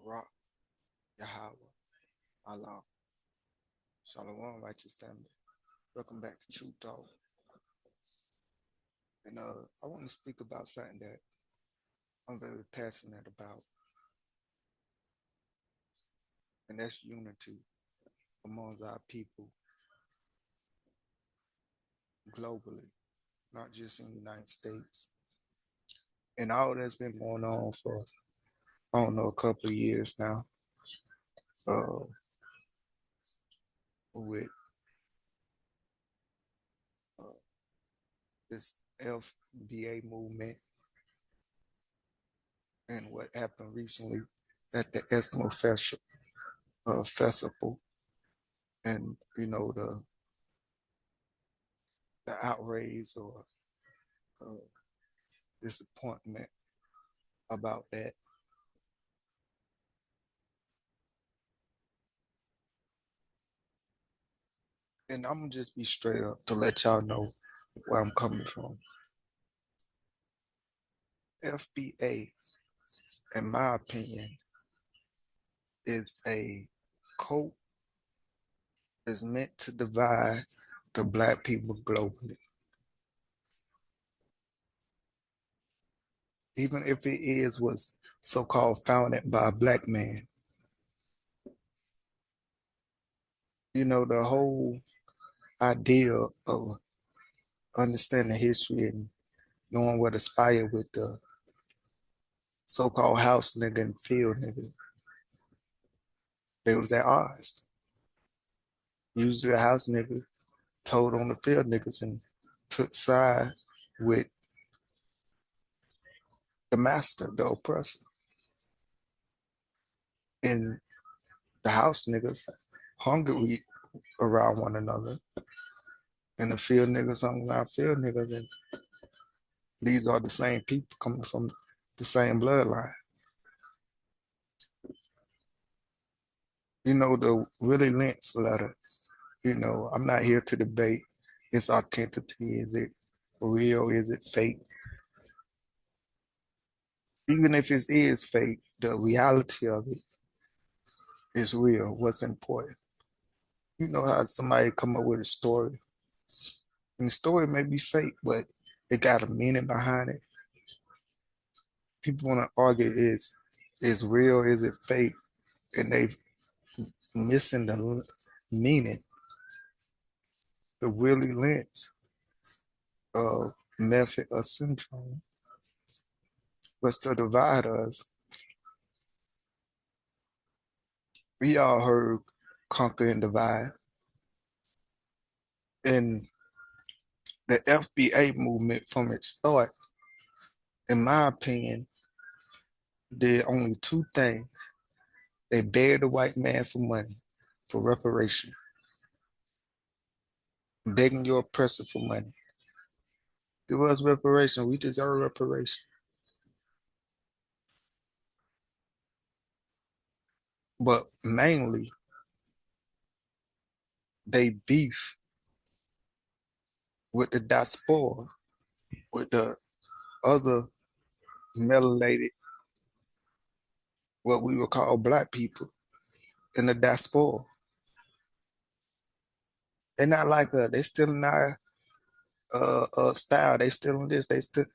Barak, Yahweh, Allah, Shalom, righteous family. Welcome back to TRU-TALK. And I want to speak about something that I'm very passionate about, and that's unity amongst our people globally, not just in the United States. And all that's been going on for, I don't know, a couple of years now, with uh, this FBA movement and what happened recently at the Eskimo Festival, and the outrage or uh, disappointment about that. And I'm gonna just be straight up to let y'all know where I'm coming from. FBA, in my opinion, is a cult that's meant to divide the black people globally. Even if it was so-called founded by a black man. You know, the whole idea of understanding history and knowing where to aspire with the so-called house nigga and field nigga, they was at odds. Usually the house nigga told on the field niggas and took side with the master, the oppressor. And the house niggas hungry around one another. And the field niggas hung around field niggas. And these are the same people coming from the same bloodline. You know, the Willie Lynch letter, I'm not here to debate its authenticity. Is it real? Is it fake? Even if it is fake, the reality of it is real. What's important? You know how somebody come up with a story, and the story may be fake, but it got a meaning behind it. People want to argue is real, is it fake, and they missing the meaning. The Willie Lynch method or syndrome was to divide us. We all heard conquer and divide. And the FBA movement from its start, in my opinion, did only two things. They begged the white man for money, for reparation. Begging your oppressor for money. Give us reparation. We deserve reparation. But mainly, they beef with the diaspora, with the other melanated, what we would call black people in the diaspora. They're not like us. They still in our style. They still in this. They still.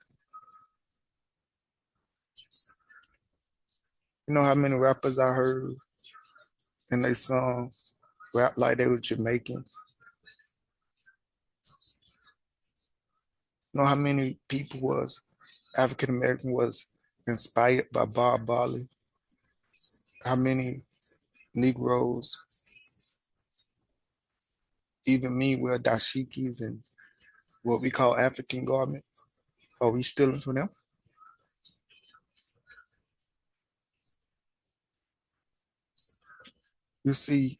You know how many rappers I heard in their songs rap like they were Jamaicans? You know how many people was African American was inspired by Bob Marley? How many Negroes, even me, wear dashikis and what we call African garment? Are we stealing from them? You see,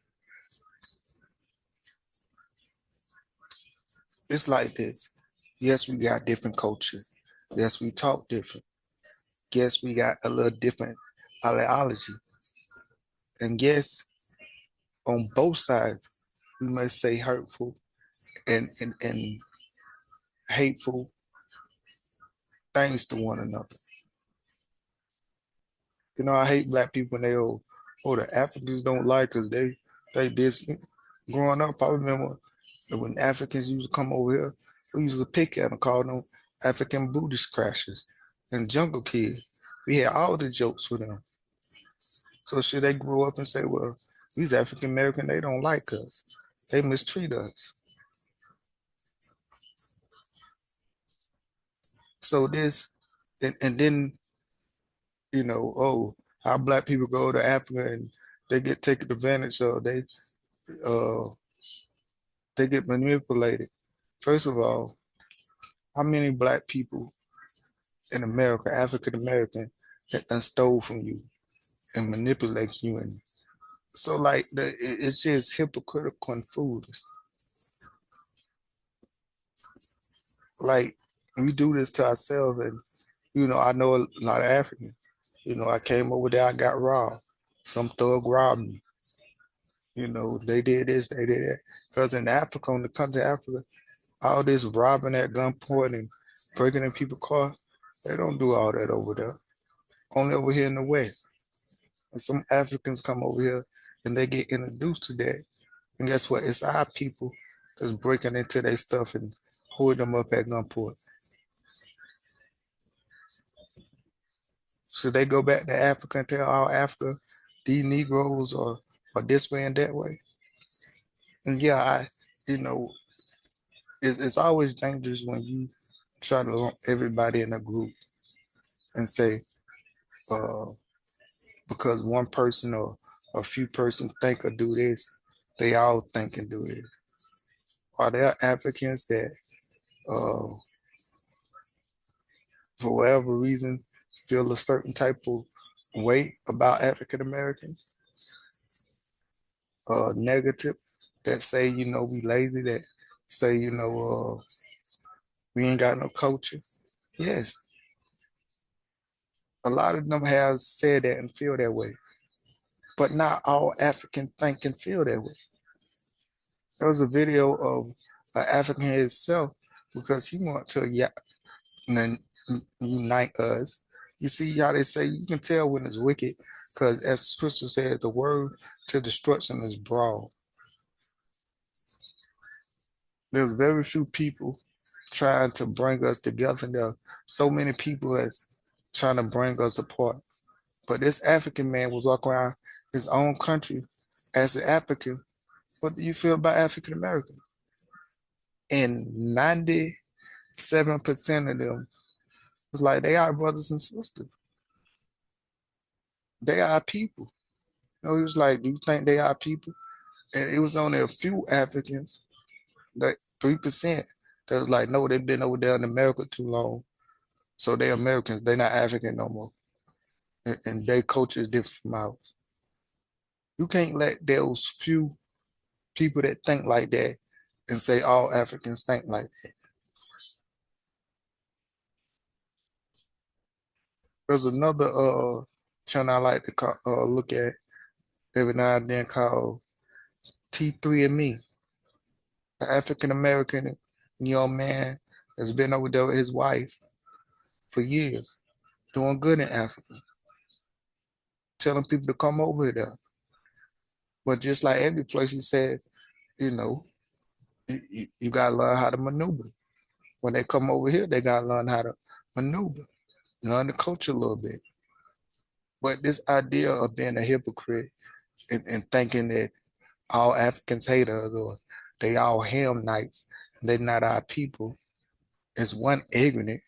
it's like this. Yes, we got different cultures. Yes, we talk different. Yes, we got a little different ideology. And yes, on both sides, we must say hurtful and hateful things to one another. I hate black people when oh, the Africans don't like us. They this. Growing up, I remember when Africans used to come over here, we used to pick at them, call them African booty scratchers and jungle kids. We had all the jokes with them. So should they grow up and say, well, these African American, they don't like us. They mistreat us. So this, and then, oh, how black people go to Africa and they get taken advantage of. Uh, they get manipulated. First of all, how many black people in America, African American, that done stole from you and manipulate you? And so, like, it's just hypocritical and foolish. Like, we do this to ourselves. And, I know a lot of Africans. I came over there, I got robbed. Some thug robbed me. They did this, they did that. Because in Africa, in the country of Africa, all this robbing at gunpoint and breaking in people's cars, they don't do all that over there. Only over here in the West. And some Africans come over here and they get introduced to that. And guess what? It's our people that's breaking into their stuff and holding them up at gunpoint. So they go back to Africa and tell all Africa these Negroes are this way and that way. And yeah, you know, it's always dangerous when you try to lump everybody in a group and say, uh, because one person or a few persons think or do this, they all think and do this. Are there Africans that, uh, for whatever reason, feel a certain type of way about African Americans, negative, that say, we lazy, that say, we ain't got no culture? Yes, a lot of them have said that and feel that way, but not all Africans think and feel that way. There was a video of an African himself because he wanted to unite us. You see how they say you can tell when it's wicked because, as Scripture says, the word to destruction is broad. There's very few people trying to bring us together. There are so many people that's trying to bring us apart. But this African man was walking around his own country as an African. What do you feel about African Americans? And 97% of them was like, they are brothers and sisters. They are people. He was like, do you think they are people? And it was only a few Africans, like 3%, that was like, no, they've been over there in America too long. So they're Americans, they're not African no more. And their culture is different from ours. You can't let those few people that think like that and say all Africans think like that. There's another channel I like to look at every now and then called T3 and Me. An African American young man has been over there with his wife for years, doing good in Africa, telling people to come over there. But just like every place, he says, you know, you got to learn how to maneuver. When they come over here, they got to learn how to maneuver, learn the culture a little bit. But this idea of being a hypocrite and thinking that all Africans hate us or they all ham nights and they're not our people is one ignorant.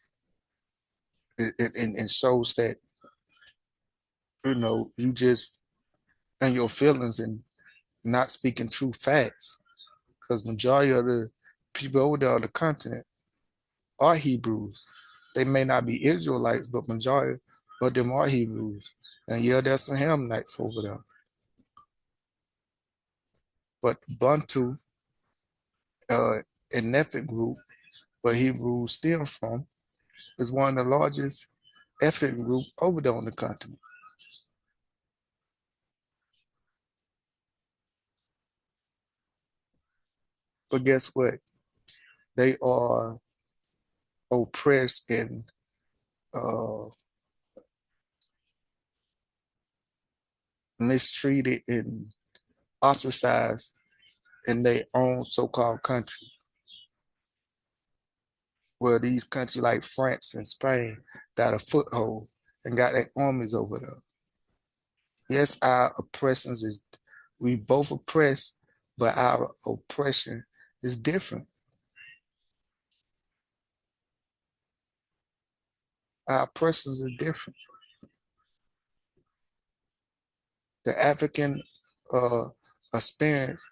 It shows that, you just in your feelings and not speaking true facts. Because majority of the people over there on the continent are Hebrews. They may not be Israelites, but majority of them are Hebrews. And yeah, there's some Hamnites over there. But Bantu, an ethnic group where Hebrews stem from, is one of the largest ethnic group over there on the continent. But guess what? They are oppressed and uh, mistreated and ostracized in their own so-called country, where these countries like France and Spain got a foothold and got their armies over there. Yes, our oppressions is, we both oppress, but our oppression is different. Our oppressions is different. The African uh, experience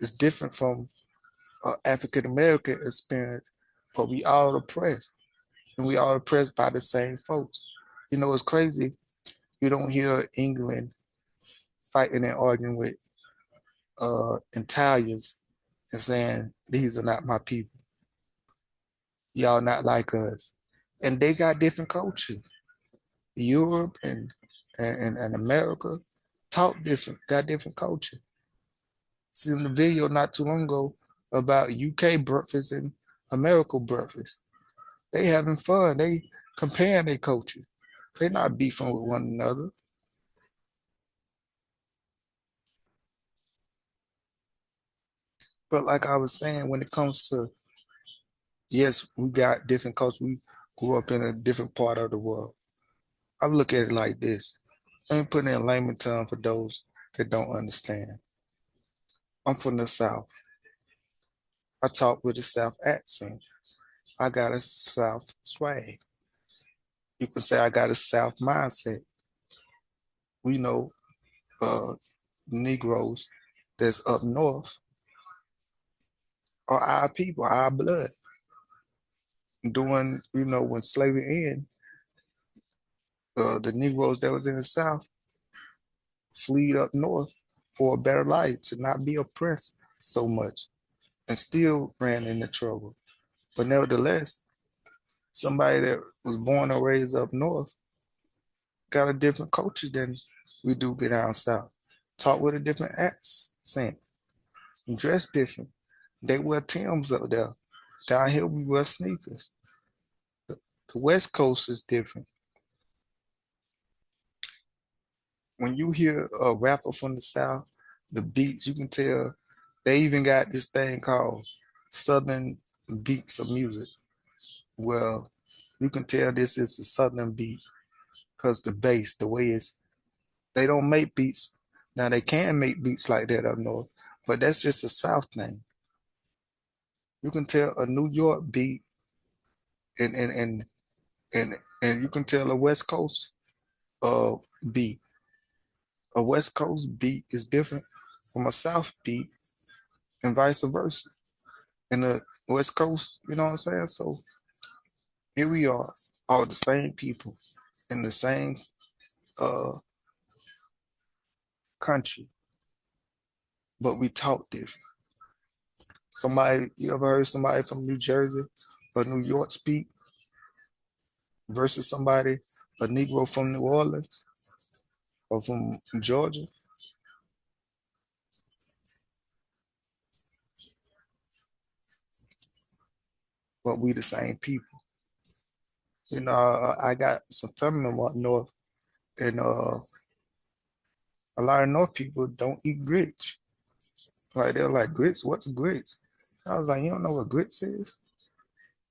is different from African American experience, but we all oppressed, and we all oppressed by the same folks. You know, it's crazy. You don't hear England fighting and arguing with Italians and saying, these are not my people. Y'all not like us. And they got different cultures. Europe and America talk different, got different culture. Seen the video not too long ago about UK breakfast and American breakfast. They having fun. They comparing their cultures. They not beefing with one another. But like I was saying, when it comes to, yes, we got different cultures. We grew up in a different part of the world. I look at it like this. Let me put it in layman term for those that don't understand. I'm from the South. I talk with a South accent. I got a South swag. You could say I got a South mindset. We know Negroes that's up north are our people, our blood. During, when slavery ended, the Negroes that was in the South fled up north for a better life, to not be oppressed so much, and still ran into trouble. But nevertheless, somebody that was born and raised up north got a different culture than we do get down south. Talk with a different accent, dress different. They wear Timbs up there. Down here we wear sneakers. The West Coast is different. When you hear a rapper from the South, the beats, you can tell they even got this thing called Southern beats of music. Well, you can tell this is a Southern beat because the bass, the way it's, they don't make beats. Now they can make beats like that up north, but that's just a South thing. You can tell a New York beat and and and and, and you can tell a West Coast uh beat. A West Coast beat is different from a South beat and vice versa. In the West Coast, you know what I'm saying? So here we are, all the same people in the same uh country, but we talk different. Somebody, you ever heard somebody from New Jersey or New York speak versus somebody, a Negro from New Orleans or from Georgia? But we the same people. I got some family up north, and a lot of North people don't eat grits. Like they're like, grits? What's grits? I was like, you don't know what grits is?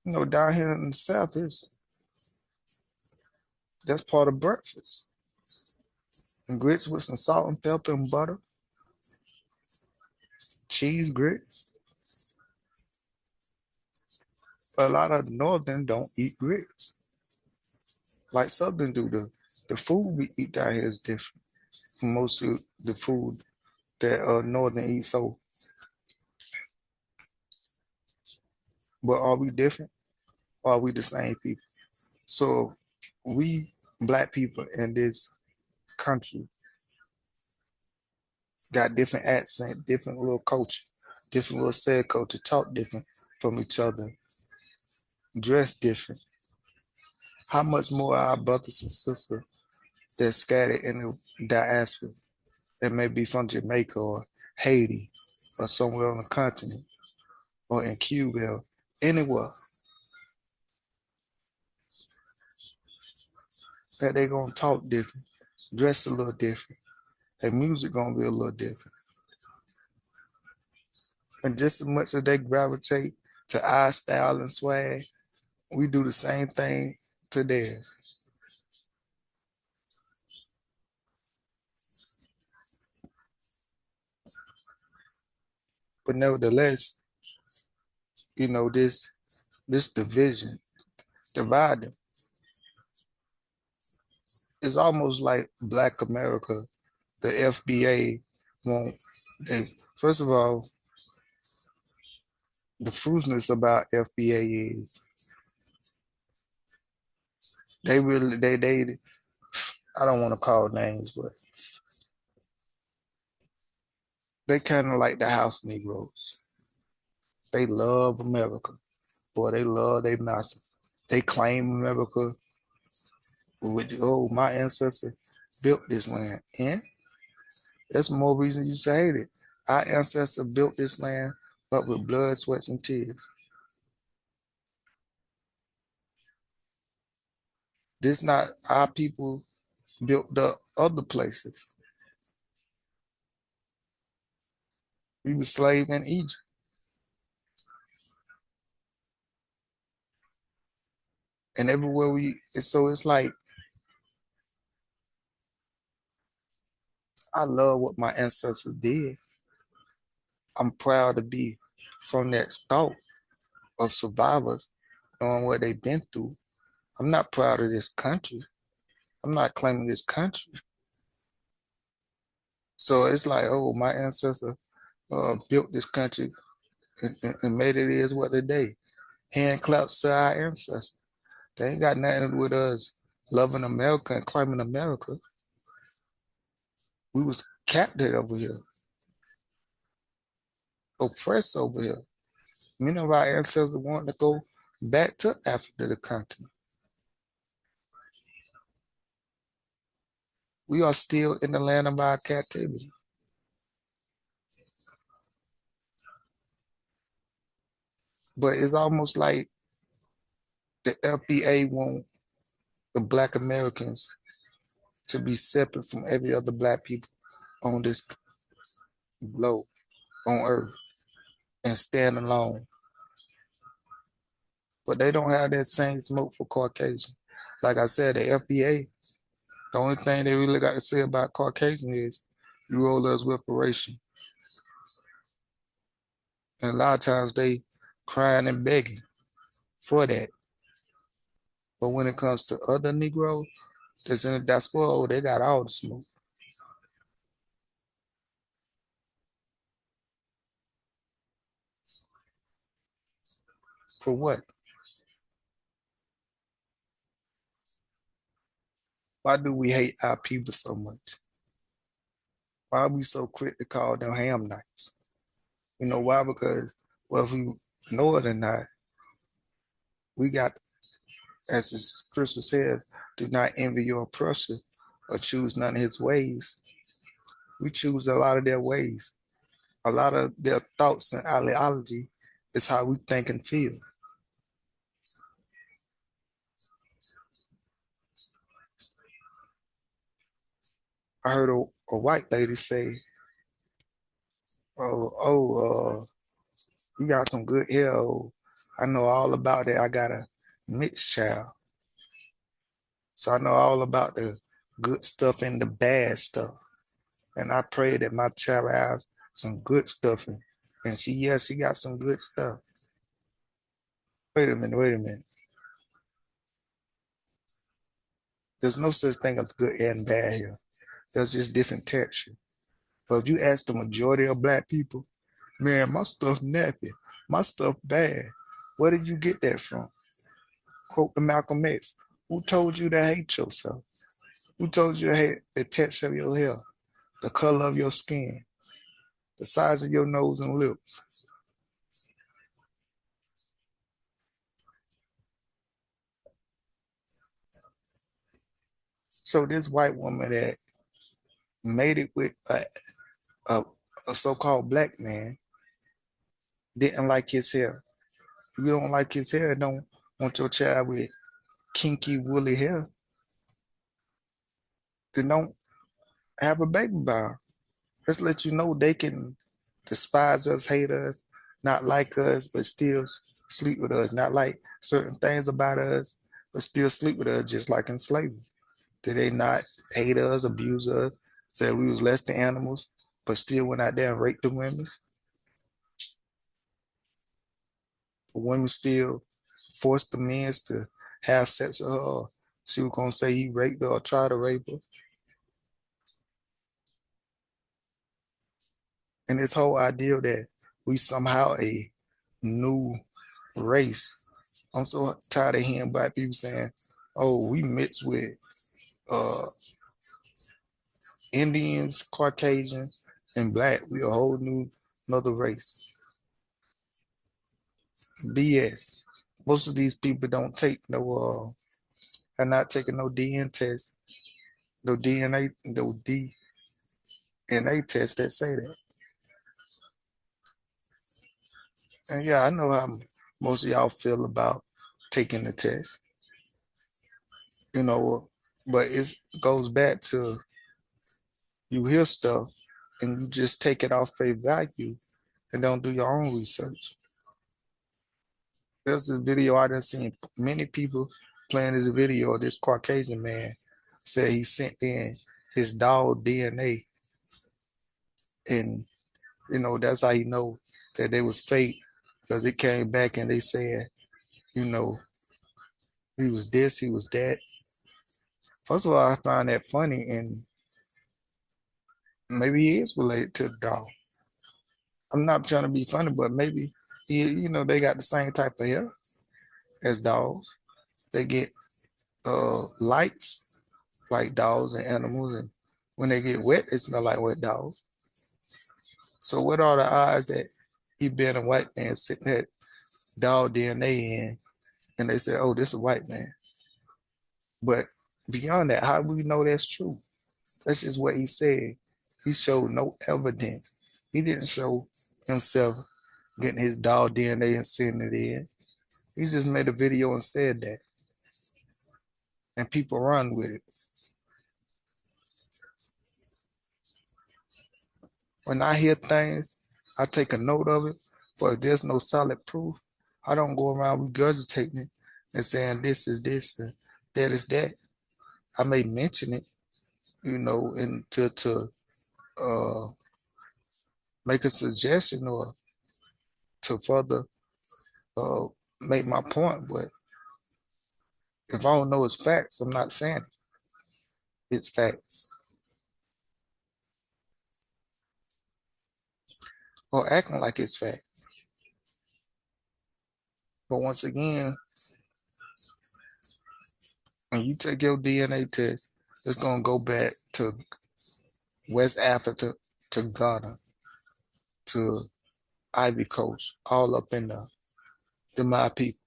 Down here in the South is, that's part of breakfast. And grits with some salt and pepper and butter, cheese grits. But a lot of Northern don't eat grits like Southern do. The food we eat down here is different from most of the food that Northern eat. So, but are we different? Or are we the same people? So we Black people in this country got different accent, different little culture, different little said culture, talk different from each other, dress different. How much more our brothers and sisters that scattered in the diaspora, that may be from Jamaica or Haiti or somewhere on the continent or in Cuba or anywhere, that they gonna talk different, dress a little different, their music gonna be a little different. And just as much as they gravitate to our style and swag, we do the same thing to theirs. But nevertheless, this division, dividing, is almost like Black America. The FBA won't. They, first of all, the foolishness about FBA is they really they I don't want to call names, but they kind of like the house Negroes. They love America. Boy, they love they Nazi. They claim America with, oh, my ancestors built this land. And that's more reason you should hate it. Our ancestors built this land up with blood, sweats, and tears. This not our people built the other places. We were slaves in Egypt. And everywhere so it's like, I love what my ancestors did. I'm proud to be from that stock of survivors, knowing what they've been through. I'm not proud of this country. I'm not claiming this country. So it's like, oh, my ancestor built this country and made it is what today. Hand claps to our ancestors. They ain't got nothing to do with us loving America and claiming America. We was captured over here, oppressed over here. Many of our ancestors wanted to go back to Africa, the continent. We are still in the land of our captivity. But it's almost like the FBA want the Black Americans to be separate from every other Black people on this globe, on Earth, and stand alone. But they don't have that same smoke for Caucasian. Like I said, the FBA, the only thing they really got to say about Caucasian is you roll us reparation. And a lot of times they crying and begging for that. But when it comes to other Negroes that's in the diaspora, oh, they got all the smoke. For what? Why do we hate our people so much? Why are we so quick to call them ham nights? You know why? Because, well, if we know it or not, we got, as the scripture says, do not envy your oppressor or choose none of his ways. We choose a lot of their ways. A lot of their thoughts and ideology is how we think and feel. I heard a white lady say, you got some good hair. Oh, I know all about that. I got a mixed child. So I know all about the good stuff and the bad stuff. And I pray that my child has some good stuff. And she got some good stuff. Wait a minute. There's no such thing as good hair and bad hair. There's just different texture. But if you ask the majority of Black people, man, my stuff nappy, my stuff bad. Where did you get that from? Quote the Malcolm X. Who told you to hate yourself? Who told you to hate the texture of your hair, the color of your skin, the size of your nose and lips? So this white woman that made it with a, a so-called Black man didn't like his hair. If you don't like his hair, don't want your child with kinky woolly hair, then don't have a baby by 'em. Let's let you know they can despise us, hate us, not like us, but still sleep with us. Not like certain things about us, but still sleep with us, just like in slavery. Did they not hate us, abuse us, said we was less than animals, but still went out there and raped the women? The women still forced the men to have sex with her. She was gonna say he raped her or tried to rape her. And this whole idea that we somehow a new race. I'm so tired of hearing black people saying, "Oh, we mixed with uh, Indians, Caucasians, and black. We a whole new another race." BS. Most of these people don't take no are not taking no DNA test, no DNA test that say that. And yeah, I know how most of y'all feel about taking the test, you know, but it goes back to you hear stuff and you just take it off face value and don't do your own research. There's this video I done seen many people playing this video of this Caucasian man said he sent in his dog DNA, and that's how you know that they was fake, because it came back and they said, you know, he was this, he was that. First of all, I find that funny, and maybe he is related to the dog. I'm not trying to be funny, but maybe they got the same type of hair as dogs. They get lights like dogs and animals, and when they get wet, they smell like wet dogs. So what are the odds that he been a white man sitting that dog DNA in, and they say, "Oh, this is a white man"? But beyond that, how do we know that's true? That's just what he said. He showed no evidence. He didn't show himself getting his dog DNA and sending it in. He just made a video and said that, and people run with it. When I hear things, I take a note of it, but if there's no solid proof, I don't go around regurgitating it and saying this is this and that is that. I may mention it, and to uh, make a suggestion or to further uh, make my point. But if I don't know it's facts, I'm not saying it. It's facts. Or acting like it's facts. But once again, when you take your DNA test, it's gonna go back to West Africa, to Ghana, to Ivy Coast, all up in the my people.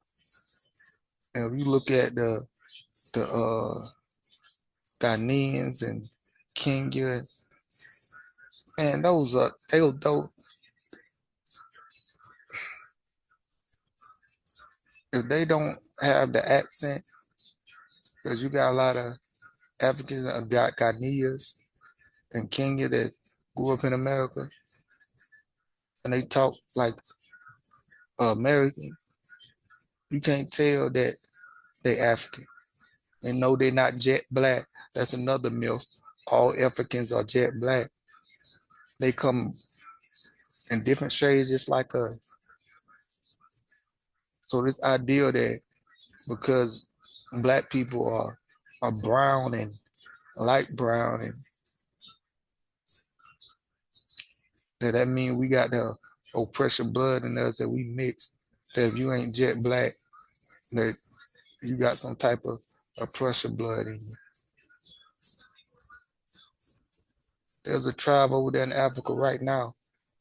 And if you look at the Ghanaians and Kenya, man, those are those if they don't have the accent, because you got a lot of Africans, got Ghanaians in Kenya that grew up in America, and they talk like American, you can't tell that they African. And no, they're not jet black. That's another myth. All Africans are jet black. They come in different shades just like us. So this idea that because black people are brown and light brown, and that means we got the oppression blood in us, that we mix, that if you ain't jet black, that you got some type of oppression blood in you. There's a tribe over there in Africa right now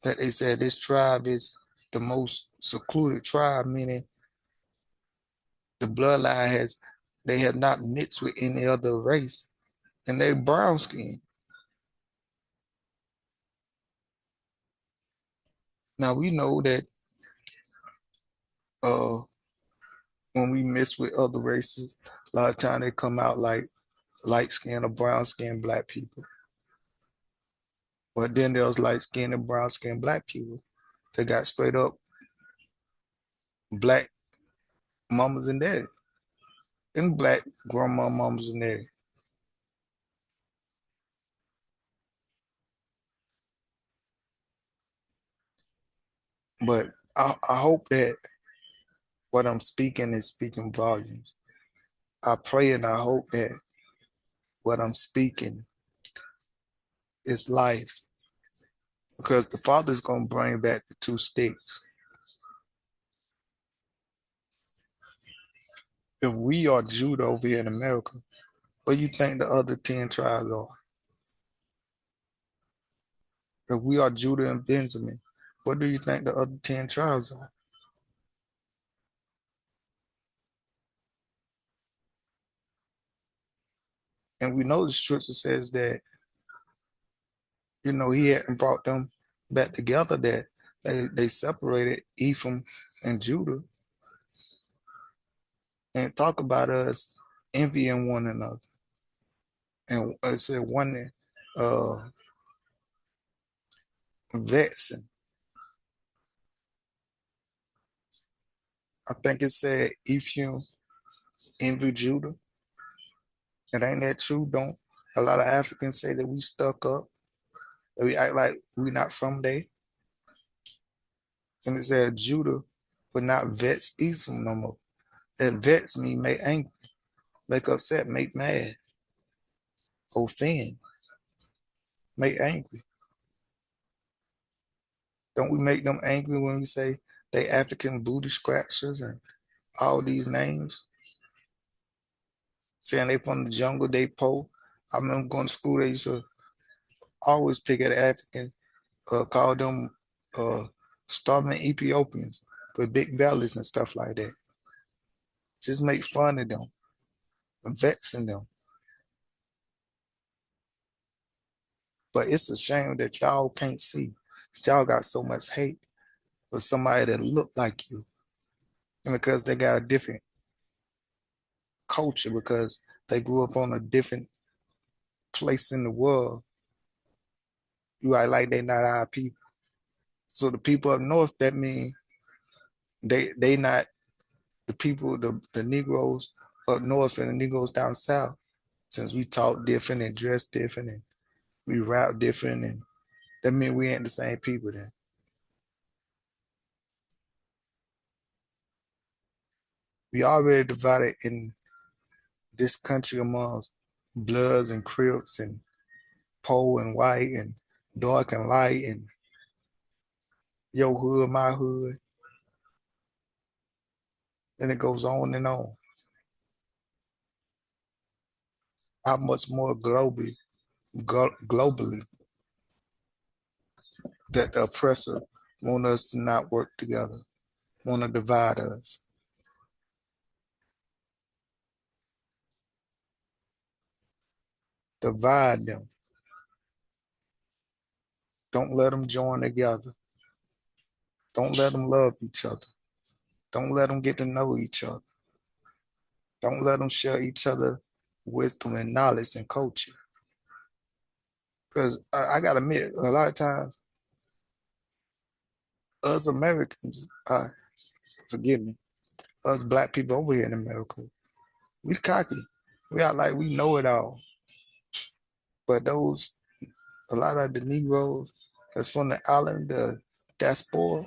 that they said this tribe is the most secluded tribe, meaning the bloodline they have not mixed with any other race, and they brown skin. Now we know that uh, when we mix with other races, a lot of time they come out like light skin or brown skin black people. But then there was light skinned and brown skinned black people that got straight up black mamas and daddy and black grandma mamas and daddy. But I hope that what I'm speaking is speaking volumes. I pray and I hope that what I'm speaking is life because the Father's going to bring back the two sticks. If we are Judah over here in America, what do you think the other 10 tribes are? If we are Judah and Benjamin, what do you think the other 10 tribes are? And we know the scripture says that, he hadn't brought them back together, that they separated Ephraim and Judah and talk about us envying one another. And it said one uh, vexing. I think it said Ephraim envy Judah. And ain't that true? Don't a lot of Africans say that we stuck up, that we act like we not from there? And it said Judah would not vex Ephraim no more. That vex me make angry, make upset, make mad, offend, make angry. Don't we make them angry when we say they African booty scratchers and all these names? Saying they from the jungle, they po. I remember going to school, they used to always pick at African, call them starving Ethiopians with big bellies and stuff like that. Just make fun of them, vexing them. But it's a shame that y'all can't see. Y'all got so much hate for somebody that look like you. And because they got a different culture, because they grew up on a different place in the world, you act like they not our people. So the people up north, that mean they not the people, the Negroes up north and the Negroes down south. Since we talk different and dress different and we rap different, and that mean we ain't the same people then. We already divided in this country amongst Bloods and Crips and Poe and White and dark and light and your hood, my hood, and it goes on and on. How much more globally that the oppressor want us to not work together, want to divide us. Divide them. Don't let them join together. Don't let them love each other. Don't let them get to know each other. Don't let them share each other wisdom and knowledge and culture. Because I got to admit, a lot of times, us Americans, forgive me, us black people over here in America, we cocky. We act like we know it all. But a lot of the Negroes that's from the island, the diaspora,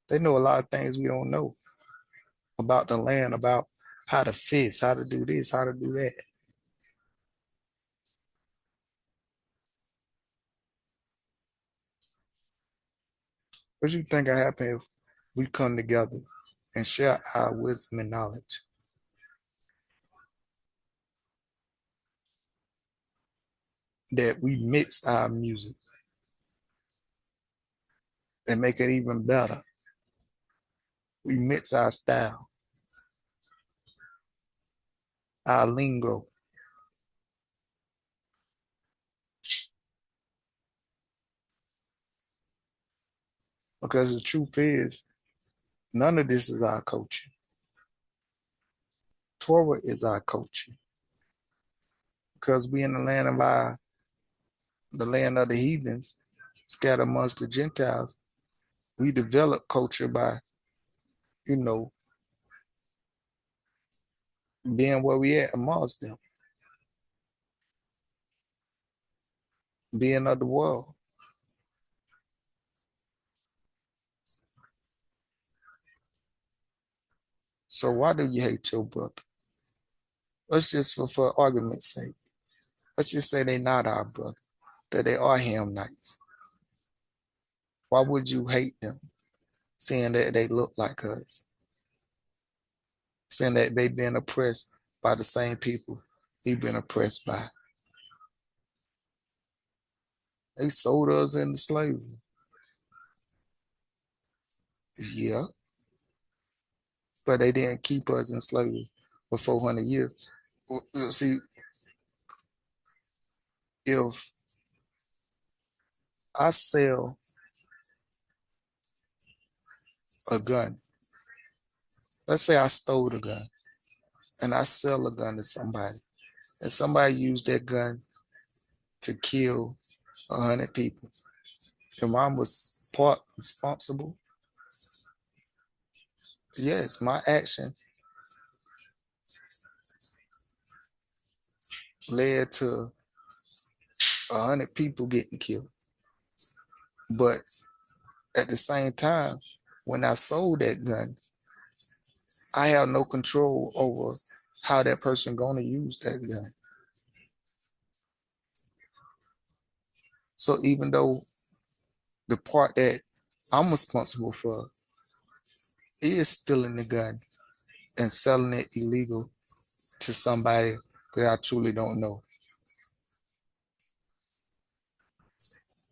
they know a lot of things we don't know about the land, about how to fish, how to do this, how to do that. What do you think will happen if we come together and share our wisdom and knowledge? That we mix our music and make it even better. We mix our style, our lingo. Because the truth is, none of this is our culture. Torah is our culture. Because we in the land of our the land of the heathens, scattered amongst the Gentiles. We develop culture by, you know, being where we at amongst them, being of the world. So why do you hate your brother? Let's just, for argument's sake, let's just say they not our brother, that they are Hamites. Why would you hate them, seeing that they look like us, seeing that they been oppressed by the same people we've been oppressed by? They sold us into slavery. Yeah, but they didn't keep us in slavery for 400 years. See, if I sell a gun, let's say I stole a gun and I sell a gun to somebody, and somebody used that gun to kill 100 people, and mine was part responsible. Yes, my action led to 100 people getting killed. But at the same time, when I sold that gun, I have no control over how that person gonna use that gun. So even though the part that I'm responsible for is stealing the gun and selling it illegal to somebody that I truly don't know,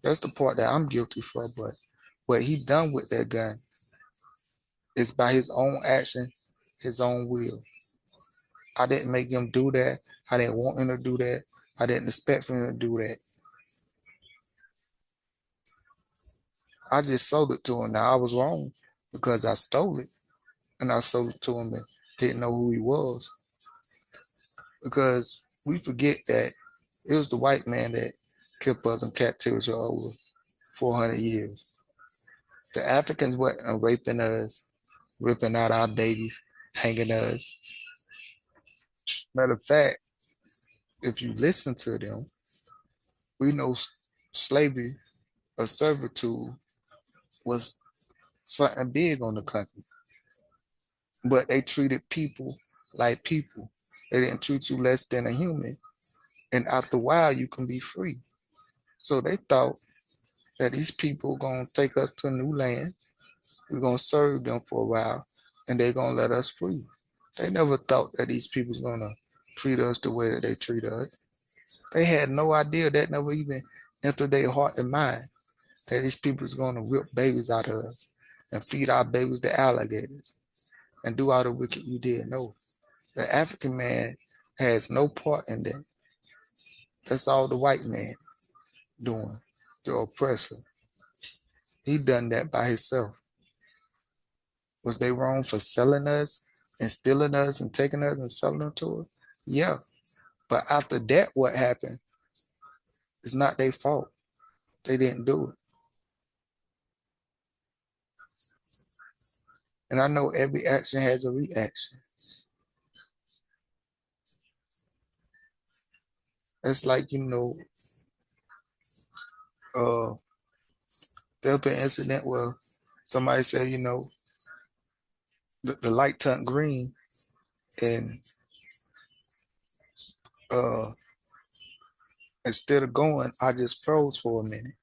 that's the part that I'm guilty for. But what he done with that gun is by his own action, his own will. I didn't make him do that. I didn't want him to do that. I didn't expect for him to do that. I just sold it to him. Now I was wrong because I stole it and I sold it to him and didn't know who he was. Because we forget that it was the white man that kept us in captivity for over 400 years. The Africans were raping us, ripping out our babies, hanging us. Matter of fact, if you listen to them, we know slavery or servitude was something big on the country. But they treated people like people. They didn't treat you less than a human. And after a while, you can be free. So they thought that these people gonna take us to a new land. We're gonna serve them for a while, and they're gonna let us free. They never thought that these people gonna treat us the way that they treat us. They had no idea. That never even entered their heart and mind that these people is gonna rip babies out of us and feed our babies to alligators and do all the wicked you did. No, the African man has no part in that. That's all the white man doing, the oppressor. He done that by himself. Was they wrong for selling us and stealing us and taking us and selling them to us? Yeah. But after that, what happened? It's not their fault. They didn't do it. And I know every action has a reaction. It's like, uh, there'll be an incident where somebody said, the light turned green and uh, instead of going, I just froze for a minute.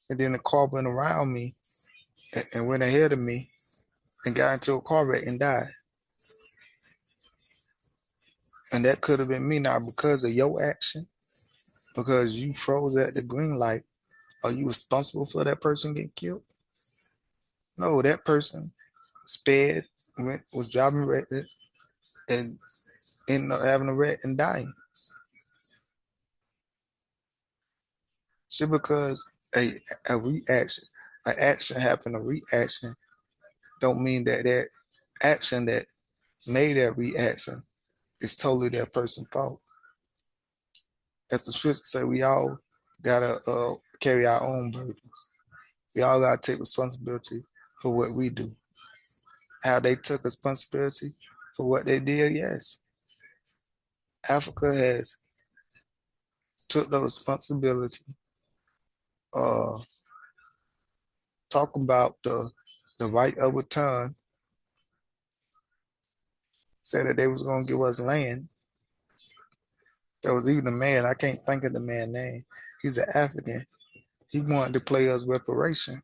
And then the car went around me and went ahead of me and got into a car wreck and died. And that could have been me now because of your action, because you froze at the green light. Are you responsible for that person getting killed? No, that person sped, was driving reckless, and ended up having a wreck and dying. Just because a reaction, an action happened, a reaction, don't mean that that action that made that reaction is totally that person's fault. As the scripture say, we all gotta carry our own burdens. We all gotta take responsibility for what we do. How they took responsibility for what they did, yes. Africa has took the responsibility. Uh, talk about the right of return, said that they was gonna give us land. There was even a man, I can't think of the man's name. He's an African. He wanted to play us reparation,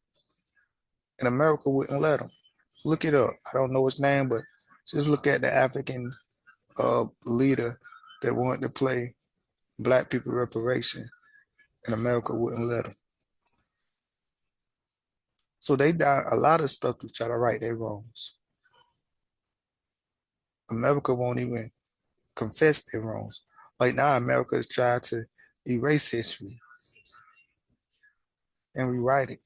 and America wouldn't let him. Look it up. I don't know his name, but just look at the African leader that wanted to play black people reparation, and America wouldn't let him. So they done a lot of stuff to try to right their wrongs. America won't even confess their wrongs. Like now, America is trying to erase history and rewrite it.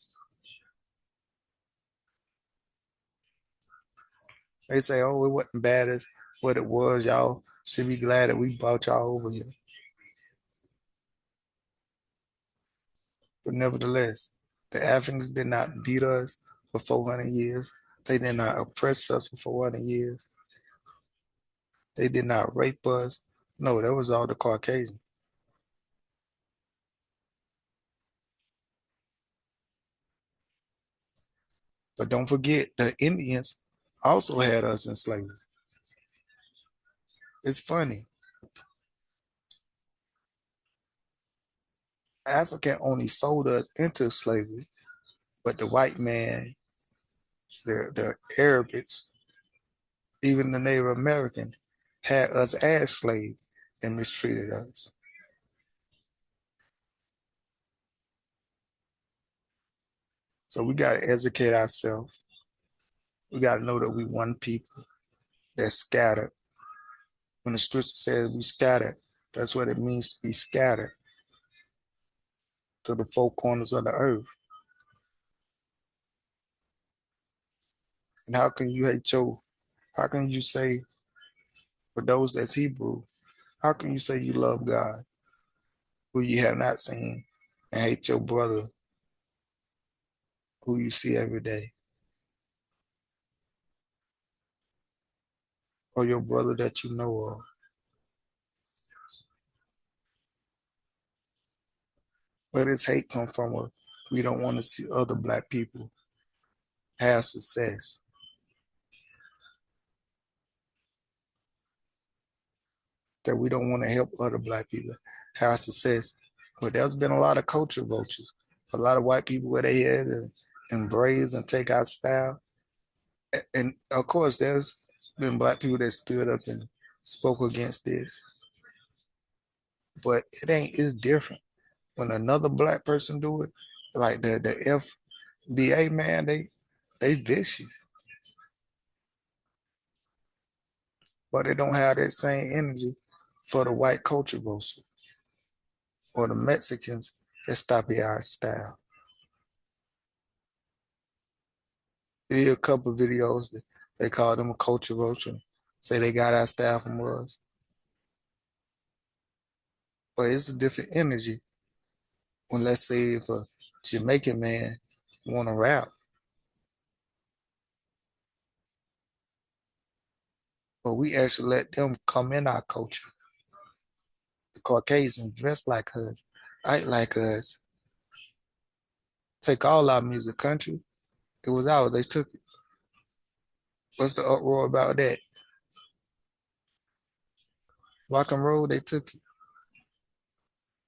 They say, oh, it wasn't bad as what it was. Y'all should be glad that we brought y'all over here. But nevertheless, the Africans did not beat us for 400 years. They did not oppress us for 400 years. They did not rape us. No, that was all the Caucasian. But don't forget, the Indians also had us in slavery. It's funny. Africa only sold us into slavery, but the white man, the Arabics, even the Native American, had us as slaves and mistreated us. So we got to educate ourselves. We got to know that we one people that's scattered. When the scripture says we scattered, that's what it means to be scattered to the four corners of the earth. And how can you how can you say, for those that's Hebrew, how can you say you love God who you have not seen and hate your brother who you see every day, or your brother that you know of? Where does hate come from? We don't want to see other black people have success. That we don't want to help other black people have success. But there's been a lot of culture vultures, a lot of white people where they had to embrace and take our style. And of course, there's been black people that stood up and spoke against this. But it's different. When another black person do it, like the FBA, man, they vicious. But they don't have that same energy for the white culture vulture or the Mexicans that stop our style. Did a couple of videos that they call them a culture vulture, say they got our style from us. But it's a different energy when, let's say, if a Jamaican man want to rap, but we actually let them come in our culture. The Caucasians dress like us, act like us, take all our music, country. It was ours. They took it. What's the uproar about that? Rock and roll, they took it,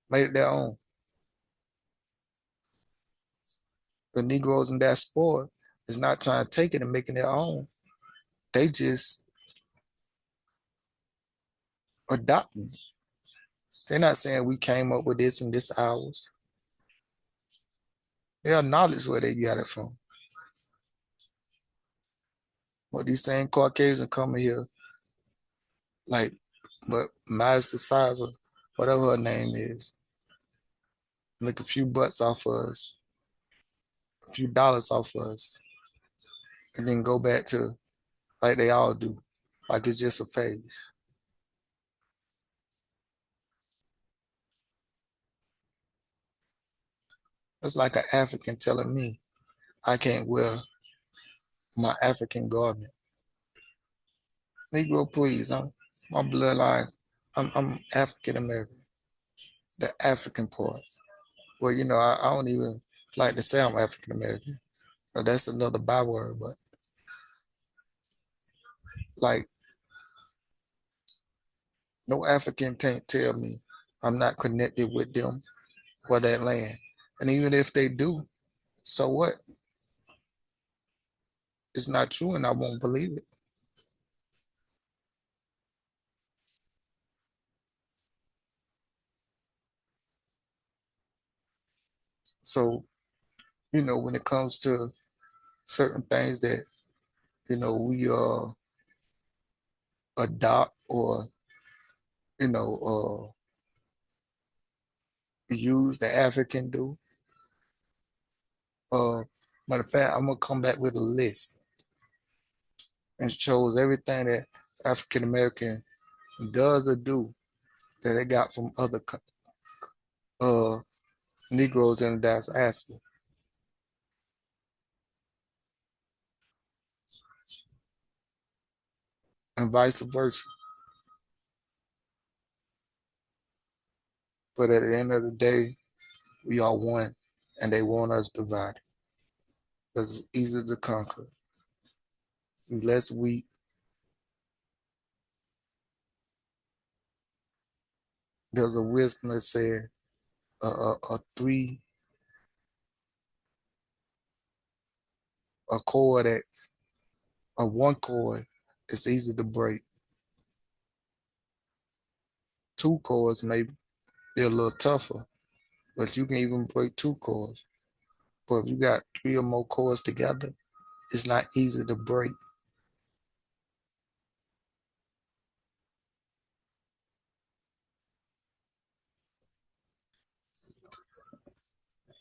made it their own. The Negroes in that sport is not trying to take it and make it their own. They just adopting it. They're not saying we came up with this and this ours. They acknowledge where they got it from. But these same Caucasians coming here, like, but Mazda size or whatever her name is, make a few bucks off of us, a few dollars off of us, and then go back to like they all do, like it's just a phase. It's like an African telling me I can't wear my African garment. Negro, please, my bloodline, I'm African American, the African part. Well, I don't even like to say I'm African American. That's another byword, but like no African can't tell me I'm not connected with them for that land. And even if they do, so what? It's not true and I won't believe it. So, when it comes to certain things that, we adopt or, you know, use the African do. Uh, Matter of fact, I'm gonna come back with a list and shows everything that African American does or do that they got from other uh, Negroes in the diaspora, and vice versa. But at the end of the day, we are one, and they want us divided because it's easy to conquer. We less weak. There's a wisdom that said a three a cord that a one cord is easy to break. Two cords may be a little tougher, but you can even break two cords. But if you got three or more cords together, it's not easy to break.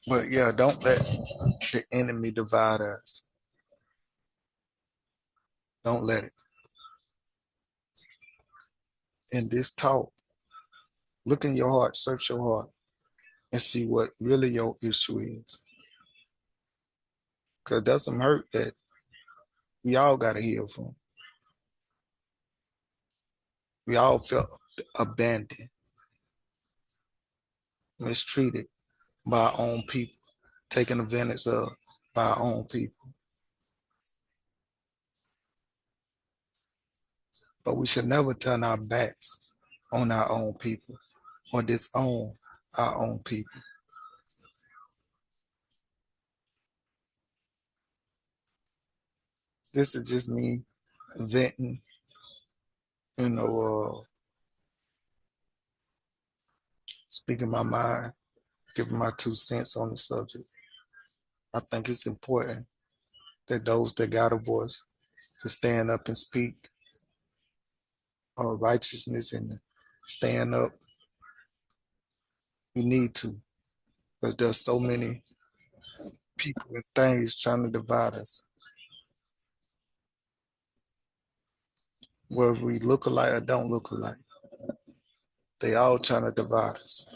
But yeah, don't let the enemy divide us. Don't let it. In this talk, look in your heart, search your heart, and see what really your issue is. Because there's some hurt that we all got to heal from. We all felt abandoned, mistreated by our own people, taken advantage of by our own people. But we should never turn our backs on our own people or disown our own people. This is just me venting, you know, speaking my mind, giving my 2 cents on the subject. I think it's important that those that got a voice to stand up and speak righteousness and stand up. We need to, because there's so many people and things trying to divide us. Whether we look alike or don't look alike, they all trying to divide us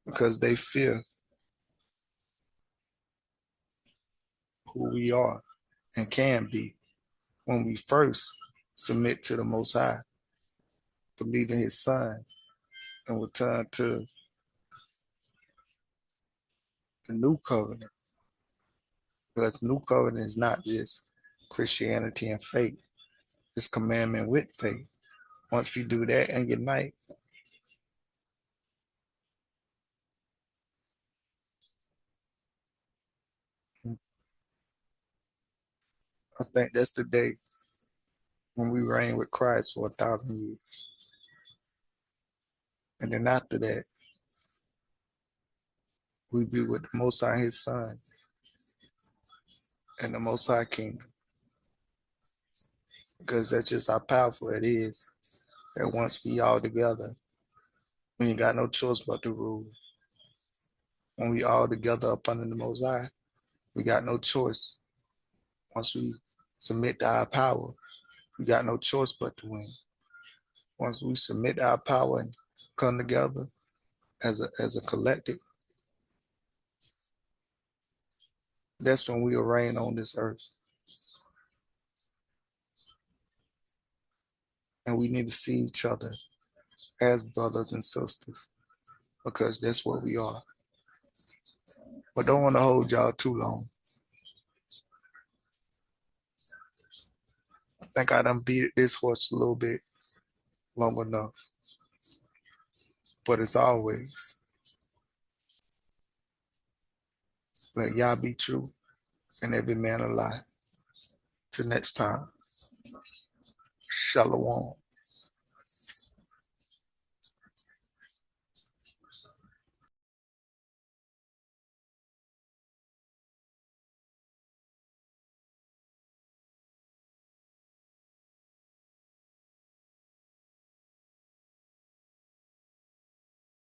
because they fear who we are and can be when we first submit to the Most High, believe in His Son, and return to the New Covenant. Because New Covenant is not just Christianity and faith; it's commandment with faith. Once we do that and unite, I think that's the day when we reign with Christ for 1,000 years. And then after that, we be with the Most High, His Son, and the Most High Kingdom. Because that's just how powerful it is. That once we all together, we ain't got no choice but to rule. When we all together up under the Most High, we got no choice. Once we submit to our power, we got no choice but to win. Once we submit our power and come together, as a collective, that's when we will reign on this earth. And we need to see each other as brothers and sisters because that's what we are. But don't want to hold y'all too long. I think I done beat this horse a little bit long enough. But as always, let y'all be true and every man a lie. Till next time, Shalom.